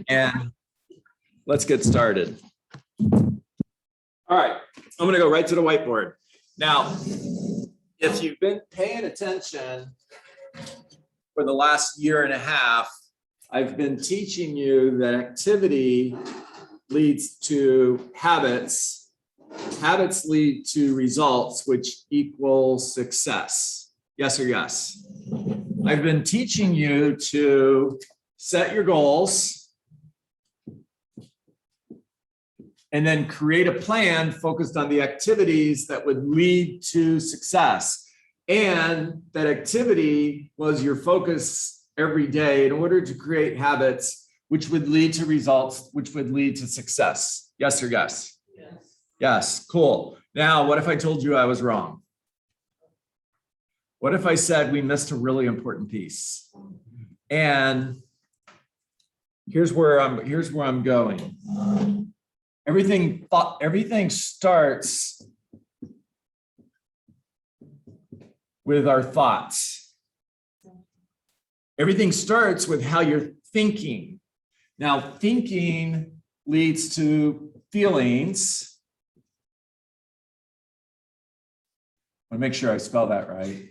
And let's get started. All right, I'm going to go right to the whiteboard. Now, if you've been paying attention for the last year and a half, I've been teaching you that activity leads to habits. Habits lead to results, which equals success. Yes or yes? I've been teaching you to set your goals and then create a plan focused on the activities that would lead to success. And that activity was your focus every day in order to create habits which would lead to results, which would lead to success. Yes or yes? Yes. Yes, cool. Now, what if I told you I was wrong? What if I said we missed a really important piece? And here's where I'm going. Everything starts with our thoughts. Everything starts with how you're thinking. Now, thinking leads to feelings. I want to make sure I spell that right.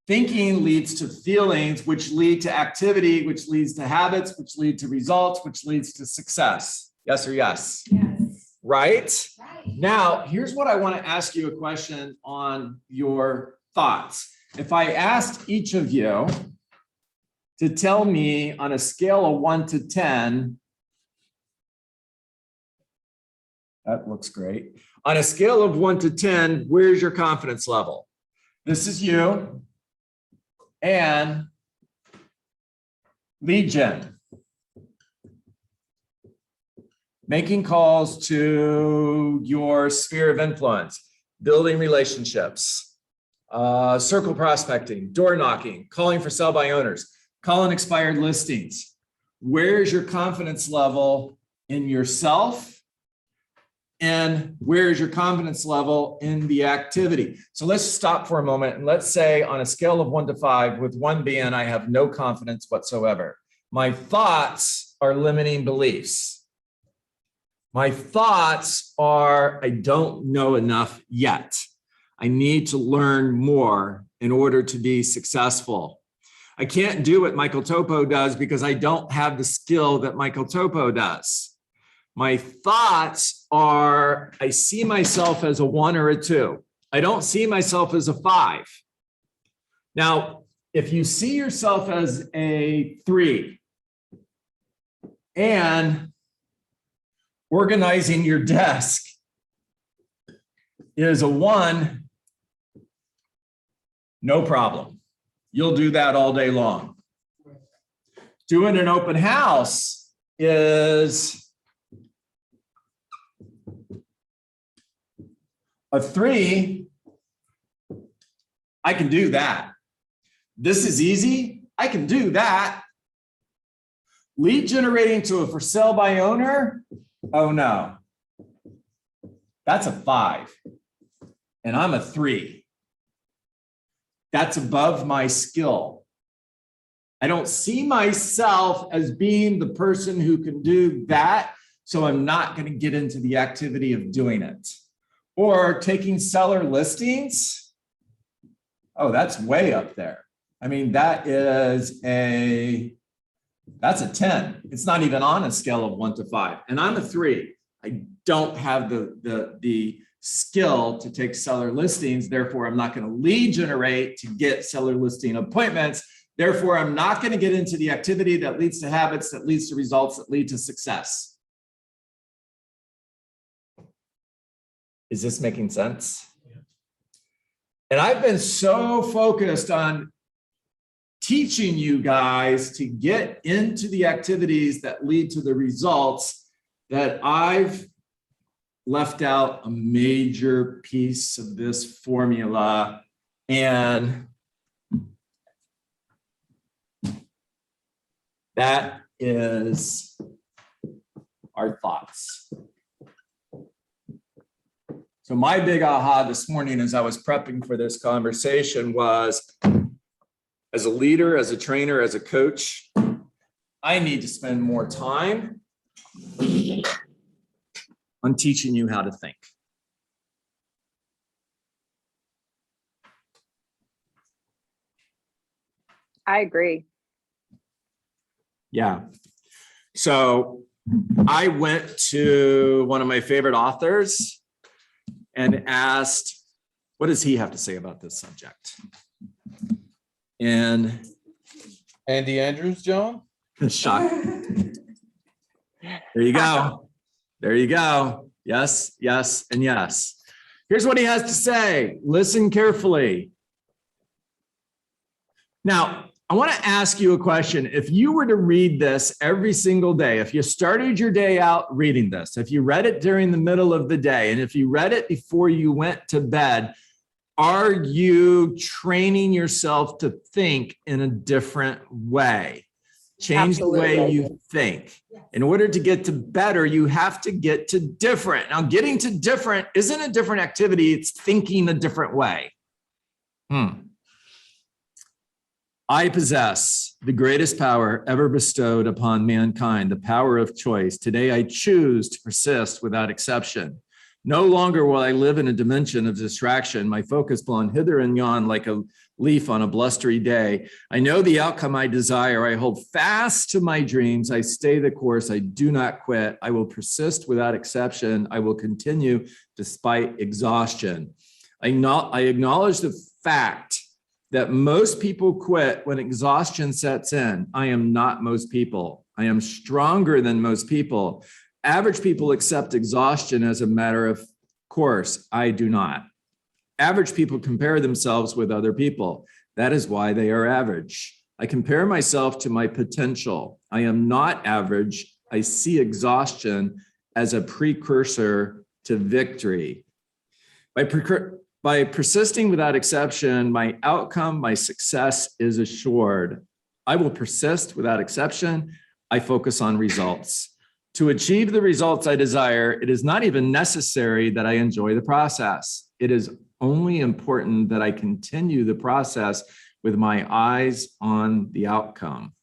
Thinking leads to feelings, which lead to activity, which leads to habits, which lead to results, which leads to success. Yes or yes? Yes. Right? Now, here's what I want to ask you a question on your thoughts. If I asked each of you to tell me on a scale of 1 to 10, that looks great. On a scale of 1 to 10, where's your confidence level? This is you and lead gen. Making calls to your sphere of influence, building relationships, circle prospecting, door knocking, calling for sell by owners, calling expired listings. Where's your confidence level in yourself? And where is your confidence level in the activity? So let's stop for a moment and let's say on a scale of 1 to 5, with 1 being I have no confidence whatsoever. My thoughts are limiting beliefs. My thoughts are, I don't know enough yet. I need to learn more in order to be successful. I can't do what Michael Topo does because I don't have the skill that Michael Topo does. My thoughts are, I see myself as a 1 or a 2. I don't see myself as a 5. Now, if you see yourself as a 3 and organizing your desk is a 1, no problem. You'll do that all day long. Doing an open house is a 3. I can do that. This is easy. I can do that. Lead generating to a for sale by owner. Oh no. That's a 5. And I'm a 3. That's above my skill. I don't see myself as being the person who can do that. So I'm not going to get into the activity of doing it. Or taking seller listings. Oh, that's way up there. I mean, that's a 10. It's not even on a scale of 1 to 5. And I'm a 3. I don't have the skill to take seller listings. Therefore, I'm not going to lead generate to get seller listing appointments. Therefore, I'm not going to get into the activity that leads to habits, that leads to results, that lead to success. Is this making sense? Yeah. And I've been so focused on teaching you guys to get into the activities that lead to the results that I've left out a major piece of this formula. And that is our thoughts. So my big aha this morning as I was prepping for this conversation was, as a leader, as a trainer, as a coach, I need to spend more time on teaching you how to think. I agree. Yeah. So I went to one of my favorite authors and asked, what does he have to say about this subject? And Andy Andrews, John? shock. There you go. There you go. Yes, yes, and yes. Here's what he has to say. Listen carefully. Now, I want to ask you a question. If you were to read this every single day, if you started your day out reading this, if you read it during the middle of the day, and if you read it before you went to bed, are you training yourself to think in a different way? Change Absolutely. the way you think. In order to get to better, you have to get to different. Now, getting to different isn't a different activity. It's thinking a different way. I possess the greatest power ever bestowed upon mankind, the power of choice. Today, I choose to persist without exception. No longer will I live in a dimension of distraction, my focus blown hither and yon like a leaf on a blustery day. I know the outcome I desire. I hold fast to my dreams. I stay the course. I do not quit. I will persist without exception. I will continue despite exhaustion. I acknowledge the fact that most people quit when exhaustion sets in. I am not most people. I am stronger than most people. Average people accept exhaustion as a matter of course. I do not. Average people compare themselves with other people. That is why they are average. I compare myself to my potential. I am not average. I see exhaustion as a precursor to victory. By persisting without exception, my outcome, my success is assured. I will persist without exception. I focus on results. To achieve the results I desire, it is not even necessary that I enjoy the process. It is only important that I continue the process with my eyes on the outcome.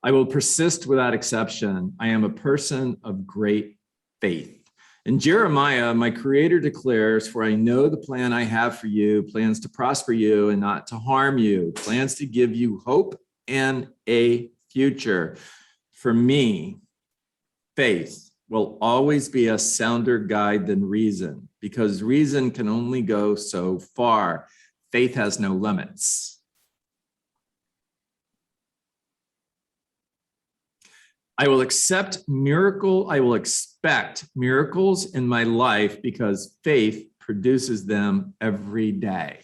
I will persist without exception. I am a person of great faith. In Jeremiah, my creator declares, for I know the plan I have for you, plans to prosper you and not to harm you, plans to give you hope and a future. For me, faith will always be a sounder guide than reason, because reason can only go so far. Faith has no limits. I will expect miracles in my life because faith produces them every day.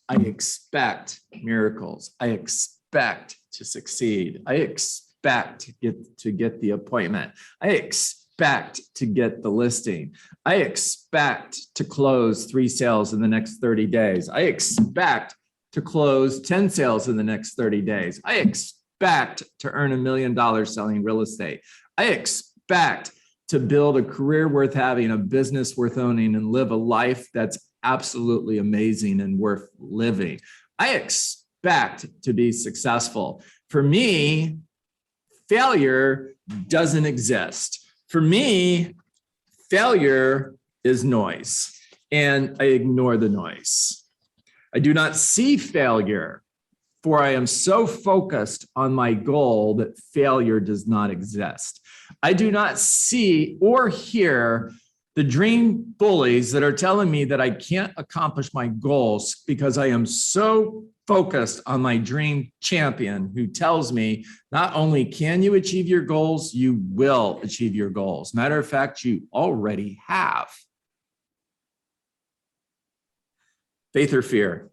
I expect miracles. I expect to succeed. I expect to get the appointment. I expect to get the listing. I expect to close 3 sales in the next 30 days. I expect to close 10 sales in the next 30 days. I expect to earn $1 million selling real estate. I expect to build a career worth having, a business worth owning, and live a life that's absolutely amazing and worth living. I expect to be successful. For me, failure doesn't exist. For me, failure is noise, and I ignore the noise. I do not see failure, for I am so focused on my goal that failure does not exist. I do not see or hear the dream bullies that are telling me that I can't accomplish my goals because I am so focused on my dream champion who tells me not only can you achieve your goals, you will achieve your goals. Matter of fact, you already have. Faith or fear?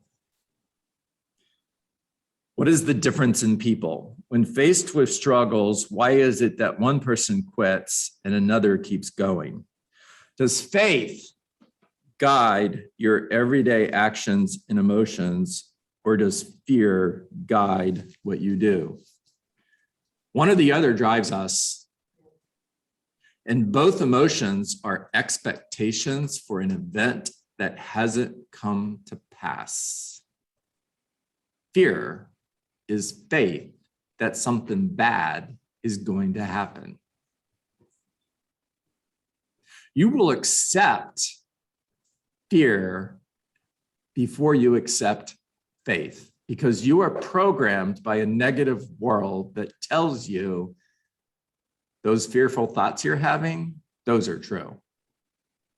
What is the difference in people? When faced with struggles, why is it that one person quits and another keeps going? Does faith guide your everyday actions and emotions, or does fear guide what you do? One or the other drives us, and both emotions are expectations for an event that hasn't come to pass. Fear is faith that something bad is going to happen. You will accept fear before you accept faith, because you are programmed by a negative world that tells you those fearful thoughts you're having, those are true.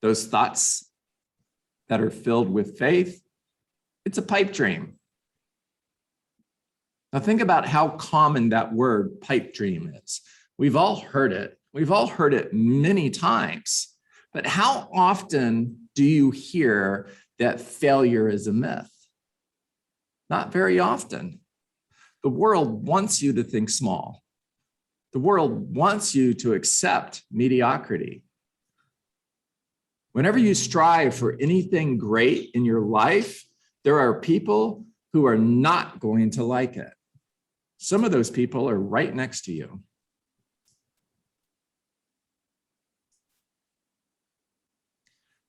Those thoughts that are filled with faith, it's a pipe dream. Now think about how common that word pipe dream is. We've all heard it. We've all heard it many times. But how often do you hear that failure is a myth? Not very often. The world wants you to think small. The world wants you to accept mediocrity. Whenever you strive for anything great in your life, there are people who are not going to like it. Some of those people are right next to you.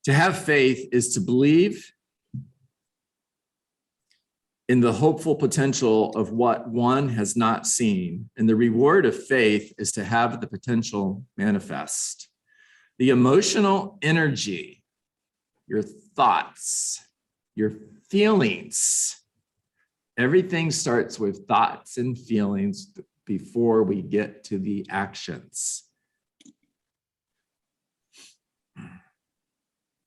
To have faith is to believe in the hopeful potential of what one has not seen. And the reward of faith is to have the potential manifest. The emotional energy, your thoughts, your feelings, everything starts with thoughts and feelings before we get to the actions.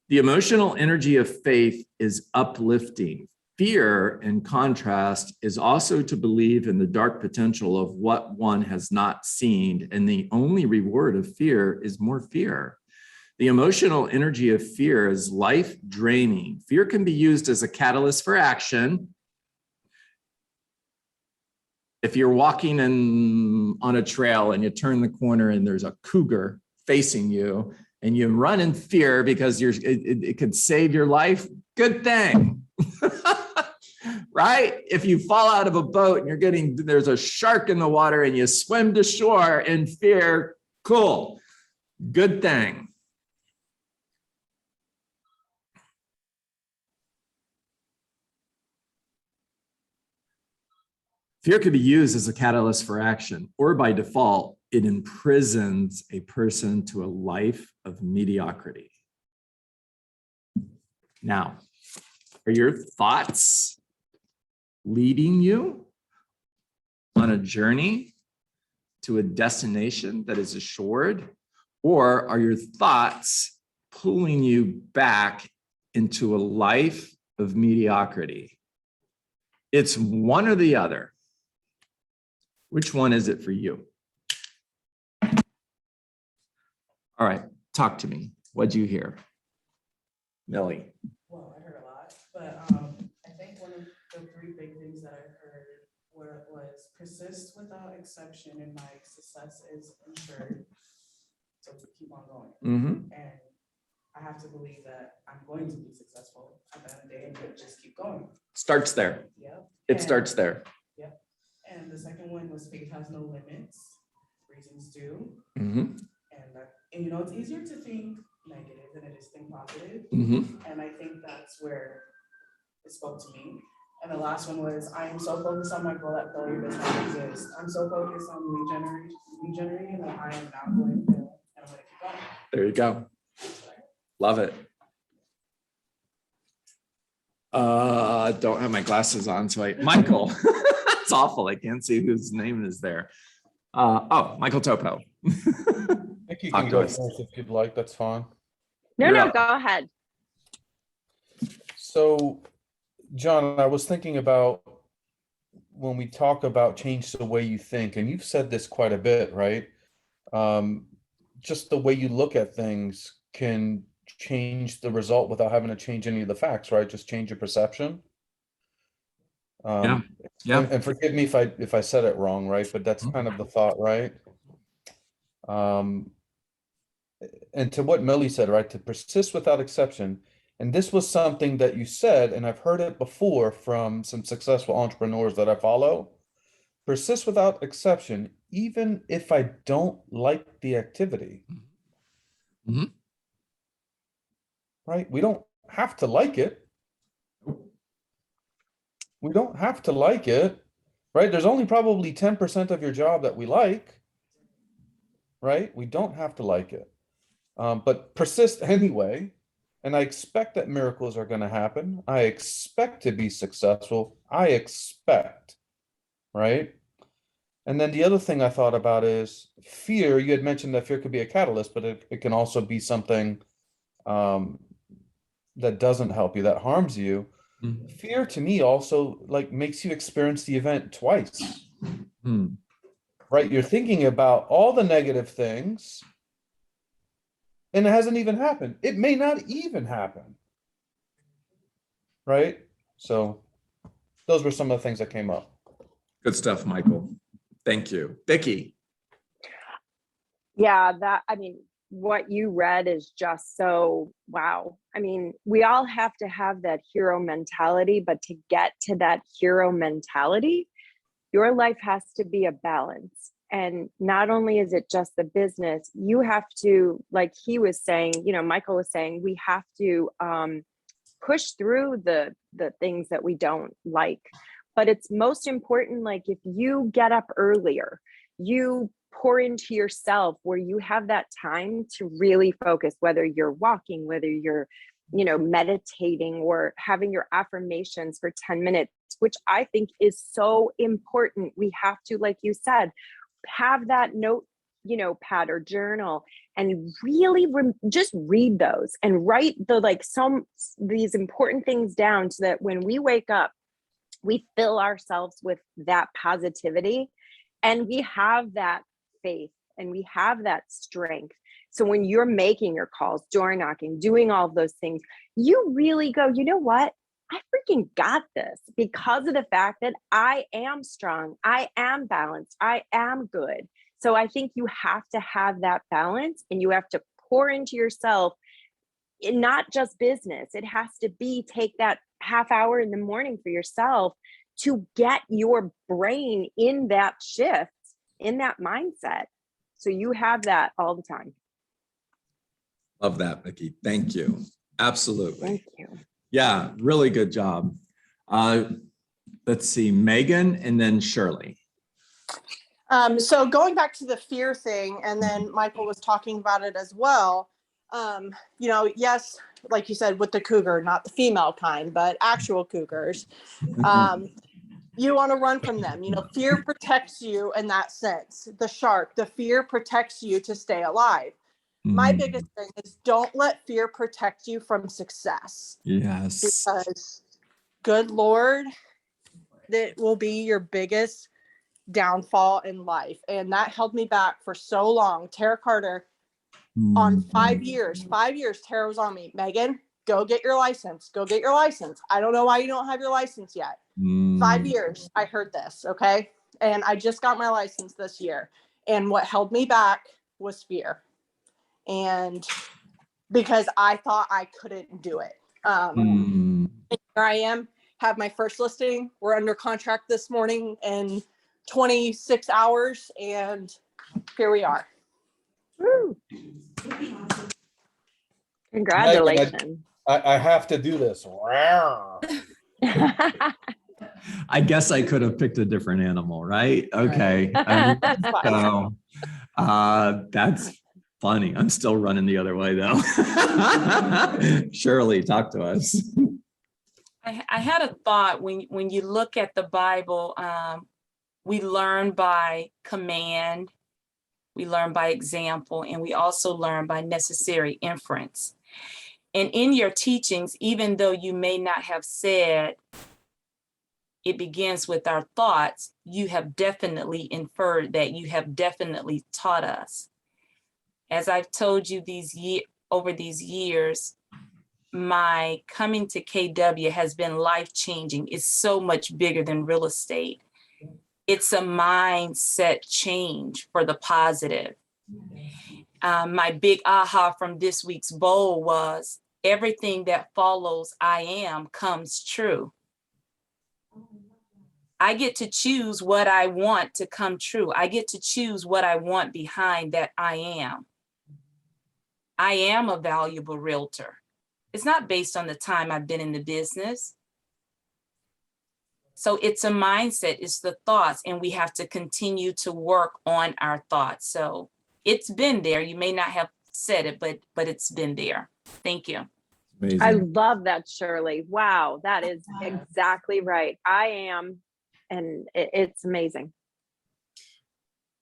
The emotional energy of faith is uplifting. Fear, in contrast, is also to believe in the dark potential of what one has not seen, and the only reward of fear is more fear. The emotional energy of fear is life-draining. Fear can be used as a catalyst for action. If you're walking on a trail and you turn the corner and there's a cougar facing you, and you run in fear because it could save your life, good thing. Right? If you fall out of a boat and there's a shark in the water and you swim to shore in fear, cool, good thing. Fear could be used as a catalyst for action, or by default, it imprisons a person to a life of mediocrity. Now, are your thoughts leading you on a journey to a destination that is assured, or are your thoughts pulling you back into a life of mediocrity? It's one or the other. Which one is it for you? All right, talk to me. What'd you hear? Millie. Well, I heard a lot, but I think one of the three big things that I heard was persist without exception, and my success is ensured. So keep on going. Mm-hmm. And I have to believe that I'm going to be successful at the end of the day and just keep going. Starts there. Yep. It starts there. Yep. And the second one was faith has no limits. Reasons do. Mm-hmm. And you know, it's easier to think negative than it is think positive. Mm-hmm. And I think that's where it spoke to me. And the last one was, I am so focused on my goal that failure does not exist. I'm so focused on regenerating that I am not going to fail, and I'm going to keep going. There you go. Love it. Don't have my glasses on, so Michael. It's awful. I can't see whose name is there. Michael Topo. I think you can go first if you'd like, that's fine. No, go ahead. So, John, I was thinking about when we talk about change the way you think, and you've said this quite a bit, right? Just the way you look at things can change the result without having to change any of the facts, right? Just change your perception. Yeah. And forgive me if I said it wrong, right? But that's kind of the thought, right? And to what Millie said, right? To persist without exception. And this was something that you said, and I've heard it before from some successful entrepreneurs that I follow. Persist without exception, even if I don't like the activity. Mm-hmm. Right? We don't have to like it. We don't have to like it, right? There's only probably 10% of your job that we like, right? We don't have to like it, but persist anyway. And I expect that miracles are going to happen. I expect to be successful. I expect, right? And then the other thing I thought about is fear. You had mentioned that fear could be a catalyst, but it can also be something that doesn't help you, that harms you. Mm. Fear to me also like makes you experience the event twice, Mm. right? You're thinking about all the negative things and it hasn't even happened. It may not even happen, right? So those were some of the things that came up. Good stuff, Michael. Thank you. Vicki. Yeah, what you read is just so wow. I mean, we all have to have that hero mentality, but to get to that hero mentality, your life has to be a balance. And not only is it just the business, you have to, like he was saying, Michael was saying, we have to push through the things that we don't like. But it's most important, like if you get up earlier, you pour into yourself where you have that time to really focus, whether you're walking, whether you're meditating or having your affirmations for 10 minutes, which I think is so important. We have to, like you said, have that pad or journal and really just read those and write these important things down so that when we wake up, we fill ourselves with that positivity and we have that faith and we have that strength. So when you're making your calls, door knocking, doing all of those things, you really go, you know what? I freaking got this because of the fact that I am strong. I am balanced. I am good. So I think you have to have that balance and you have to pour into yourself, not just business. It has to be take that half hour in the morning for yourself to get your brain in that shift, in that mindset. So you have that all the time. Love that, Vicki. Thank you. Absolutely. Thank you. Yeah, really good job. Let's see, Megan and then Shirley. So going back to the fear thing, and then Michael was talking about it as well. Yes, like you said, with the cougar, not the female kind, but actual cougars. You want to run from them. Fear protects you in that sense. The shark, the fear protects you to stay alive. My biggest thing is don't let fear protect you from success. Yes. Because good Lord, that will be your biggest downfall in life. And that held me back for so long. Tara Carter, on 5 years, Tara was on me. Megan, go get your license. Go get your license. I don't know why you don't have your license yet. 5 years, I heard this, okay? And I just got my license this year. And what held me back was fear. And because I thought I couldn't do it. And here I am, have my first listing. We're under contract this morning in 26 hours, and here we are. Woo. Congratulations. I have to do this. I guess I could have picked a different animal, right? Okay. So that's funny. I'm still running the other way though. Shirley, talk to us. I had a thought when you look at the Bible, we learn by command, we learn by example, and we also learn by necessary inference. And in your teachings, even though you may not have said it begins with our thoughts, you have definitely inferred that, you have definitely taught us. As I've told you over these years, my coming to KW has been life-changing. It's so much bigger than real estate. It's a mindset change for the positive. My big aha from this week's bowl was everything that follows I am comes true. I get to choose what I want to come true. I get to choose what I want behind that I am. I am a valuable realtor. It's not based on the time I've been in the business. So it's a mindset, it's the thoughts, and we have to continue to work on our thoughts. So it's been there. You may not have said it, but it's been there. Thank you. Amazing. I love that, Shirley. Wow, that is exactly right. I am, and it's amazing.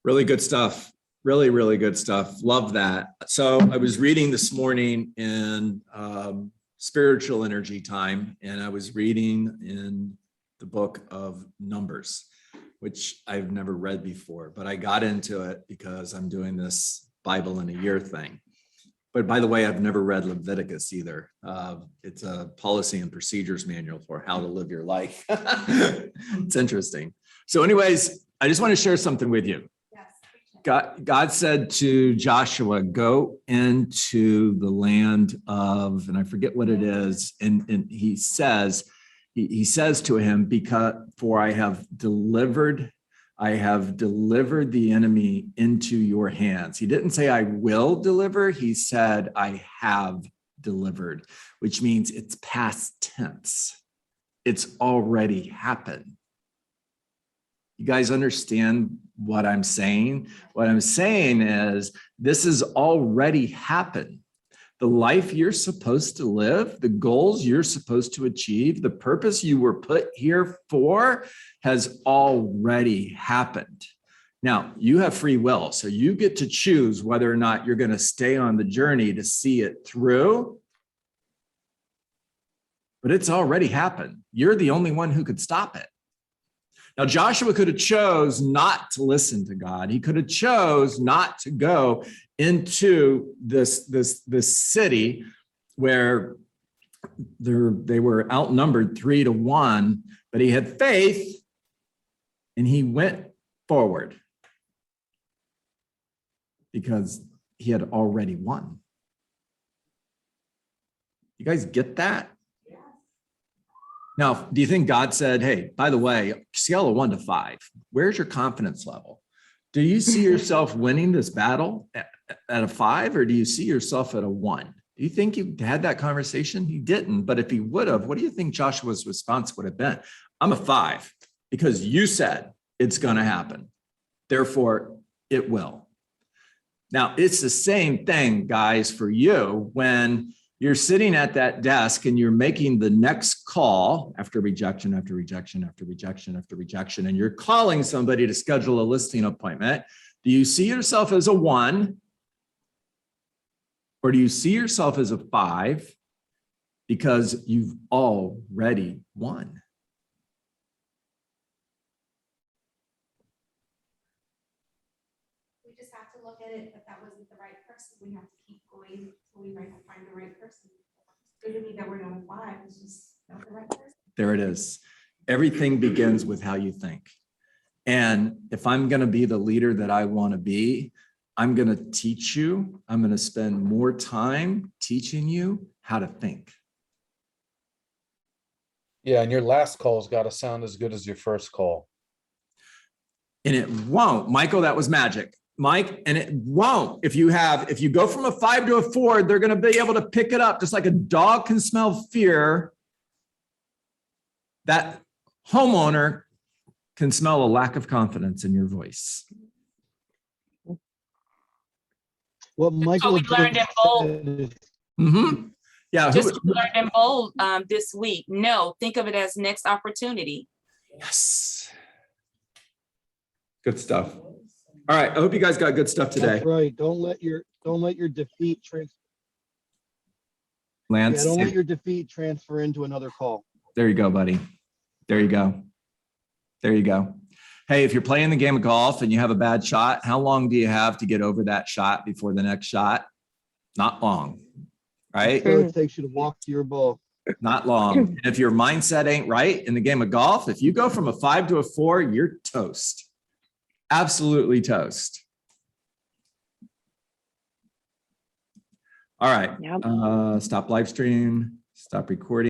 Really good stuff. Really, really good stuff. Love that. So I was reading this morning in spiritual energy time, and I was reading in the book of Numbers, which I've never read before, but I got into it because I'm doing this Bible in a year thing. But by the way, I've never read Leviticus either. It's a policy and procedures manual for how to live your life. It's interesting. So anyways, I just want to share something with you. God said to Joshua, go into the land of, and I forget what it is. And he says to him, for I have delivered the enemy into your hands. He didn't say I will deliver. He said I have delivered, which means it's past tense. It's already happened. You guys understand what I'm saying? What I'm saying is this has already happened. The life you're supposed to live, the goals you're supposed to achieve, the purpose you were put here for has already happened. Now, you have free will, so you get to choose whether or not you're going to stay on the journey to see it through. But it's already happened. You're the only one who could stop it. Now, Joshua could have chose not to listen to God. He could have chose not to go into this city where they were outnumbered 3-1, but he had faith and he went forward because he had already won. You guys get that? Now, do you think God said, hey, by the way, scale of 1 to 5, where's your confidence level? Do you see yourself winning this battle at a 5, or do you see yourself at a 1? Do you think you had that conversation? He didn't, but if he would have, what do you think Joshua's response would have been? I'm a 5 because you said it's going to happen. Therefore, it will. Now, it's the same thing, guys, for you when you're sitting at that desk and you're making the next call after rejection, after rejection, after rejection, after rejection, and you're calling somebody to schedule a listing appointment. Do you see yourself as a 1? Or do you see yourself as a 5 because you've already won? We just have to look at it, if that wasn't the right person, we have to keep going until we might find the right person. It doesn't mean that we're not a 5, it's just not the right person. There it is. Everything begins with how you think. And if I'm going to be the leader that I want to be, I'm going to teach you. I'm going to spend more time teaching you how to think. Yeah, and your last call's got to sound as good as your first call. And it won't. Michael, that was magic. Mike, and it won't. If you go from a 5 to a 4, they're going to be able to pick it up just like a dog can smell fear. That homeowner can smell a lack of confidence in your voice. What Michael we learned in bold. Mm-hmm. Yeah. Just learned in bold this week. No, think of it as next opportunity. Yes. Good stuff. All right. I hope you guys got good stuff today. That's right. Don't let your defeat Lance. don't let your defeat transfer into another call. There you go, buddy. There you go. There you go. Hey, if you're playing the game of golf and you have a bad shot, how long do you have to get over that shot before the next shot? Not long, right? So it takes you to walk to your ball. Not long. And if your mindset ain't right in the game of golf, if you go from a 5 to a 4, you're toast. Absolutely toast. All right. Yep. Stop live stream. Stop recording.